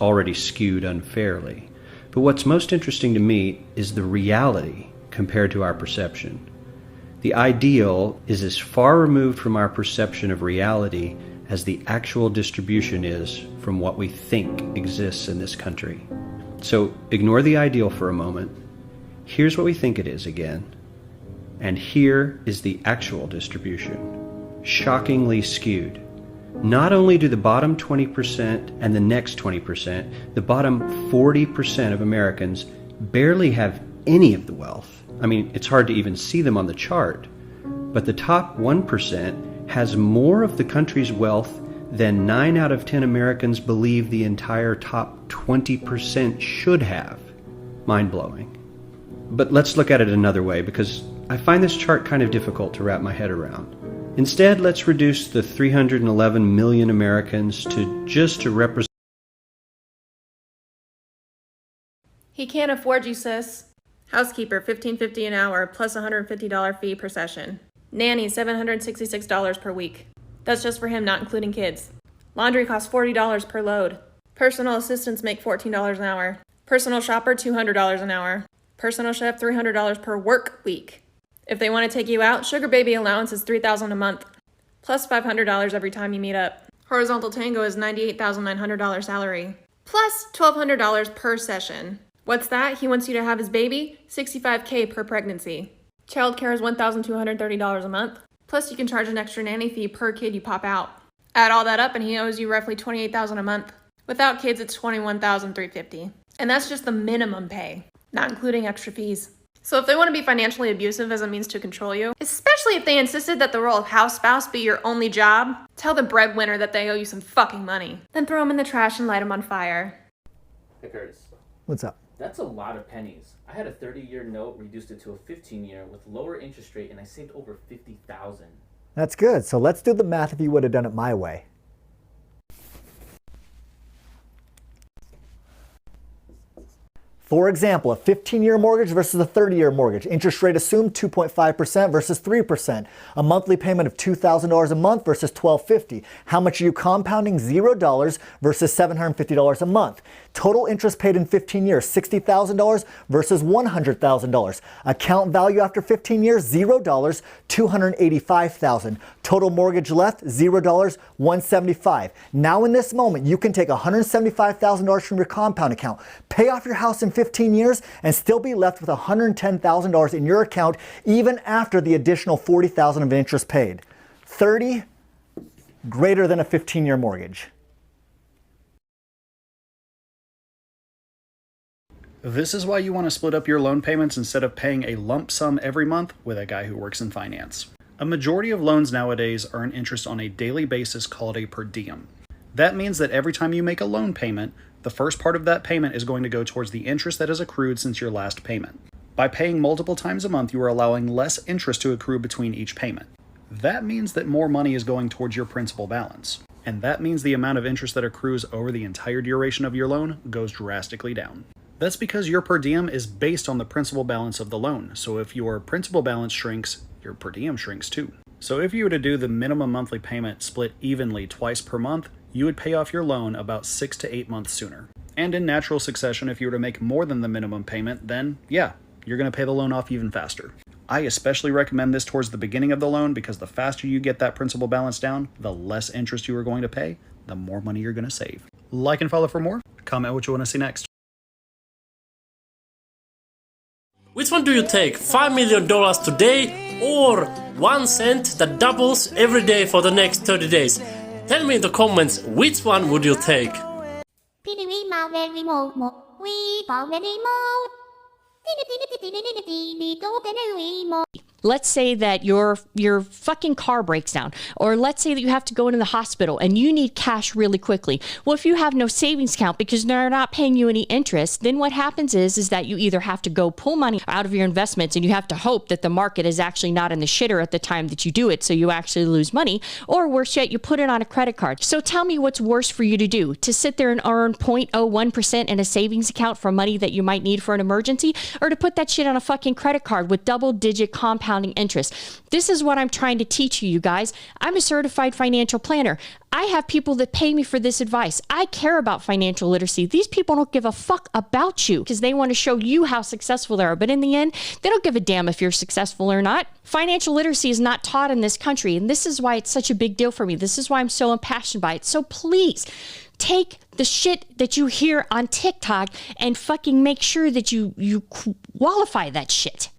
already skewed unfairly. But what's most interesting to me is the reality compared to our perception. The ideal is as far removed from our perception of reality as the actual distribution is from what we think exists in this country. So ignore the ideal for a moment. Here's what we think it is again. And here is the actual distribution. Shockingly skewed. Not only do the bottom 20% and the next 20%, the bottom 40% of Americans barely have any of the wealth. I mean, it's hard to even see them on the chart. But the top 1% has more of the country's wealth than 9 out of 10 Americans believe the entire top 20% should have. Mind-blowing. But let's look at it another way, because I find this chart kind of difficult to wrap my head around. Instead, let's reduce the 311 million Americans to represent. He can't afford you, sis. Housekeeper, $15.50 an hour, plus $150 fee per session. Nanny, $766 per week. That's just for him, not including kids. Laundry costs $40 per load. Personal assistants make $14 an hour. Personal shopper, $200 an hour. Personal chef, $300 per work week. If they want to take you out, sugar baby allowance is $3,000 a month, plus $500 every time you meet up. Horizontal tango is $98,900 salary, plus $1,200 per session. What's that? He wants you to have his baby? $65K per pregnancy. Childcare is $1,230 a month, plus you can charge an extra nanny fee per kid you pop out. Add all that up and he owes you roughly $28,000 a month. Without kids, it's $21,350. And that's just the minimum pay, not including extra fees. So if they want to be financially abusive as a means to control you, especially if they insisted that the role of house spouse be your only job, tell the breadwinner that they owe you some fucking money. Then throw them in the trash and light them on fire. Hey Curtis. What's up? That's a lot of pennies. I had a 30-year note, reduced it to a 15-year with lower interest rate, and I saved over $50,000. That's good. So let's do the math if you would have done it my way. For example, a 15-year mortgage versus a 30-year mortgage. Interest rate assumed 2.5% versus 3%. A monthly payment of $2,000 a month versus $1,250. How much are you compounding? $0 versus $750 a month. Total interest paid in 15 years, $60,000 versus $100,000. Account value after 15 years, $0, $285,000. Total mortgage left, $0, $175,000. Now in this moment, you can take $175,000 from your compound account, pay off your house in 15 years, and still be left with $110,000 in your account even after the additional $40,000 of interest paid. 30, greater than a 15-year mortgage. This is why you want to split up your loan payments instead of paying a lump sum every month with a guy who works in finance. A majority of loans nowadays earn interest on a daily basis called a per diem. That means that every time you make a loan payment, the first part of that payment is going to go towards the interest that has accrued since your last payment. By paying multiple times a month, you are allowing less interest to accrue between each payment. That means that more money is going towards your principal balance. And that means the amount of interest that accrues over the entire duration of your loan goes drastically down. That's because your per diem is based on the principal balance of the loan. So if your principal balance shrinks, your per diem shrinks too. So if you were to do the minimum monthly payment split evenly twice per month, you would pay off your loan about 6 to 8 months sooner. And in natural succession, if you were to make more than the minimum payment, then yeah, you're going to pay the loan off even faster. I especially recommend this towards the beginning of the loan because the faster you get that principal balance down, the less interest you are going to pay, the more money you're going to save. Like and follow for more. Comment what you want to see next. Which one do you take? $5 million today or 1 cent that doubles every day for the next 30 days? Tell me in the comments, which one would you take? Let's say that your fucking car breaks down, or let's say that you have to go into the hospital and you need cash really quickly. Well, if you have no savings account because they're not paying you any interest, then what happens is that you either have to go pull money out of your investments and you have to hope that the market is actually not in the shitter at the time that you do it, so you actually lose money, or worse yet, you put it on a credit card. So tell me what's worse for you to do, to sit there and earn 0.01% in a savings account for money that you might need for an emergency, or to put that shit on a fucking credit card with double-digit compound compounding interest. This is what I'm trying to teach you, you guys. I'm a certified financial planner. I have people that pay me for this advice. I care about financial literacy. These people don't give a fuck about you because they want to show you how successful they are. But in the end, they don't give a damn if you're successful or not. Financial literacy is not taught in this country. And this is why it's such a big deal for me. This is why I'm so impassioned by it. So please take the shit that you hear on TikTok and fucking make sure that you qualify that shit.